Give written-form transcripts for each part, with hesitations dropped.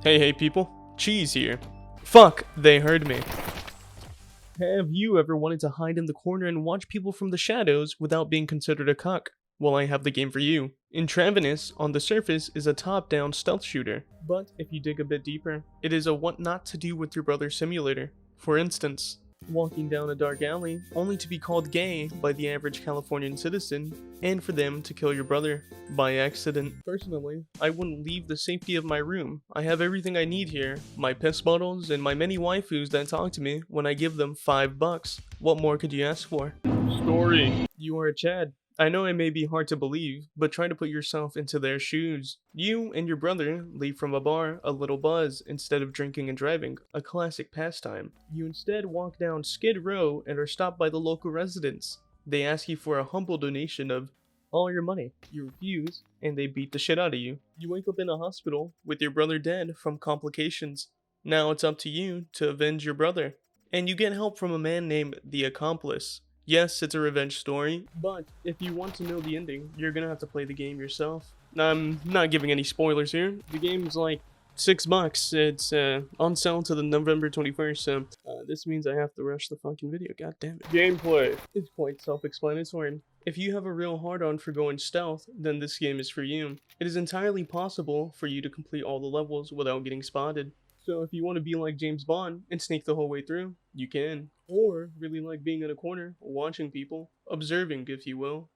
Hey people, Cheese here. Fuck, they heard me. Have you ever wanted to hide in the corner and watch people from the shadows without being considered a cuck? Well, I have the game for you. Intravenous, on the surface, is a top-down stealth shooter. But if you dig a bit deeper, it is a what not to do with your brother simulator. For instance, walking down a dark alley only to be called gay by the average Californian citizen, and for them to kill your brother by accident. Personally, I wouldn't leave the safety of my room. I have everything I need here, my piss bottles and my many waifus that talk to me when I give them $5. What more could you ask for? Story. You are a Chad. I know it may be hard to believe, but try to put yourself into their shoes. You and your brother leave from a bar a little buzz instead of drinking and driving, a classic pastime. You instead walk down Skid Row and are stopped by the local residents. They ask you for a humble donation of all your money. You refuse, and they beat the shit out of you. You wake up in a hospital with your brother dead from complications. Now it's up to you to avenge your brother. And you get help from a man named The Accomplice. Yes, it's a revenge story, but if you want to know the ending, you're gonna have to play the game yourself. I'm not giving any spoilers here. The game's like $6. It's on sale to the November 21st, so this means I have to rush the fucking video. God damn it. Gameplay is quite self-explanatory. If you have a real hard-on for going stealth, then this game is for you. It is entirely possible for you to complete all the levels without getting spotted. So if you want to be like James Bond and sneak the whole way through, you can. Or really like being in a corner, watching people, observing if you will.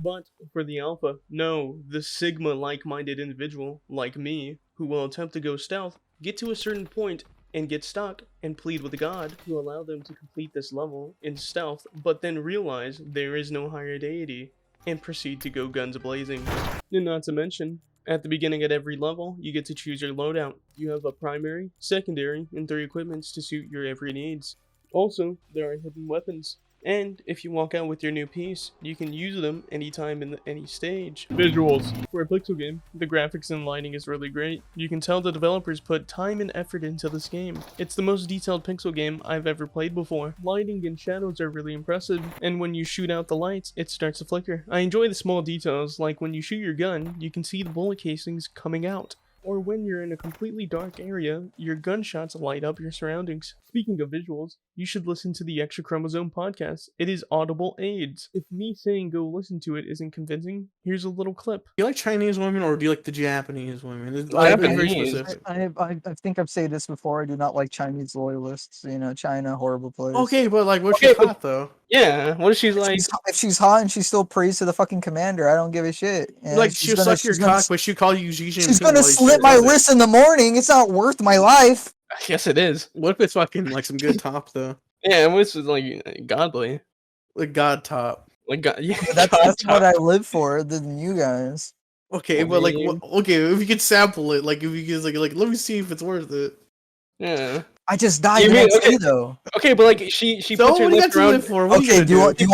But for the alpha, no, the sigma like-minded individual, like me, who will attempt to go stealth, get to a certain point and get stuck and plead with God to allow them to complete this level in stealth, but then realize there is no higher deity and proceed to go guns blazing. And not to mention, at the beginning of every level, you get to choose your loadout. You have a primary, secondary, and 3 equipments to suit your every needs. Also, there are hidden weapons. And if you walk out with your new piece, you can use them anytime in any stage. Visuals. For a pixel game, the graphics and lighting is really great. You can tell the developers put time and effort into this game. It's the most detailed pixel game I've ever played before. Lighting and shadows are really impressive, and when you shoot out the lights, it starts to flicker. I enjoy the small details, like when you shoot your gun, you can see the bullet casings coming out. Or when you're in a completely dark area, your gunshots light up your surroundings. Speaking of visuals, you should listen to the Extra Chromosome podcast. It is audible aids. If me saying go listen to it isn't convincing, here's a little clip. Do you like Chinese women or do you like the Japanese women? I I've been very Japanese. specific. I think I've said this before. I do not like Chinese loyalists. You know, China, horrible place. Okay, but like, what's Okay, she hot though? Yeah, what if she's like? If she's hot and she still prays to the fucking commander, I don't give a shit. And Like, she'll suck your cock, but she'll call you Xi Jinping. She's gonna slit my wrist in the morning. It's not worth my life. Yes, it is. What if it's fucking like some good top though? Yeah, and what's like godly? Like God top. Like God, yeah, That's what I live for. Than you guys. Okay, Well, but like, maybe. okay, if you could sample it, like if you could like, let me see if it's worth it. Yeah. I just died You the mean- next okay. day though. Okay, but like she So puts her what do you got lips to around. live for? What Okay, do you Okay.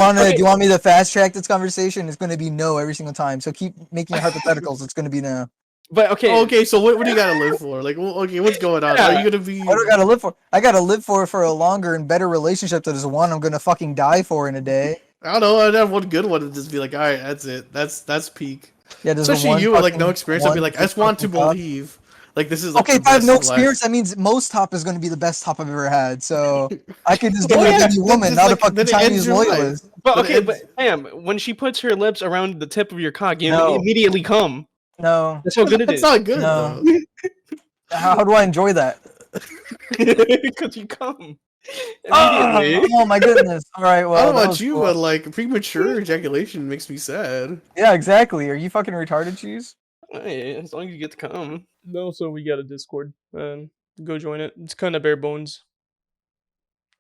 want me to fast track this conversation? It's gonna be no every single time. So keep making hypotheticals. It's gonna be no. But okay, Oh, okay, so what do you gotta live for? Like, okay, what's going on? Yeah. Are you gonna be? What do I gotta live for? I gotta live for a longer and better relationship that is one I'm gonna fucking die for in a day. I don't know. I'd have one good one and just be like, all right, that's it. That's peak. Yeah, there's the Especially one you with like no fucking- experience. I'd be one like, I just want to fucking top. believe. Like this is like Okay, the if I have best no of life. experience, that means most top is going to be the best top I've ever had. So I could just go Well, with yeah, any then woman, just, not like, a fucking then it ends Chinese your life. loyalist. but but okay, it's- but Pam, when she puts her lips around the tip of your cock, you No. immediately come. No, That's how good it That's is. not good No. though. how do I enjoy that? Because you come Oh, immediately. oh my goodness! All right, I well, don't know that about was you, cool. but like premature ejaculation makes me sad. Yeah, exactly. Are you fucking retarded, cheese? Hey, as long as you get to come. No, so we got a Discord. Go join it. It's kind of bare bones.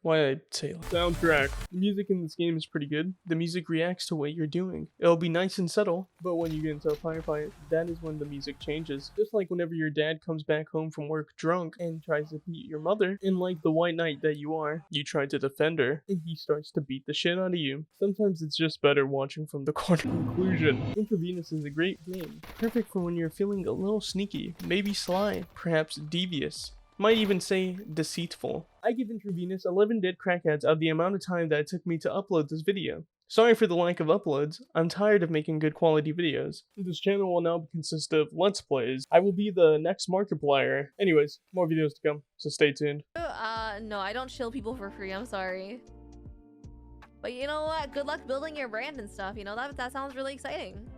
Why I say soundtrack. The music in this game is pretty good. The music reacts to what you're doing. It'll be nice and subtle, but when you get into a firefight, that is when the music changes. Just like whenever your dad comes back home from work drunk and tries to beat your mother, and like the white knight that you are, you try to defend her, and he starts to beat the shit out of you. Sometimes it's just better watching from the corner. Conclusion. Intravenous is a great game. Perfect for when you're feeling a little sneaky, maybe sly, perhaps devious. Might even say deceitful. I give Intravenous 11 dead crackheads of the amount of time that it took me to upload this video. Sorry for the lack of uploads. I'm tired of making good quality videos. This channel will now consist of Let's Plays. I will be the next Markiplier. Anyways, more videos to come, so stay tuned. No, I don't shill people for free, I'm sorry. But you know what? Good luck building your brand and stuff, you know, that sounds really exciting.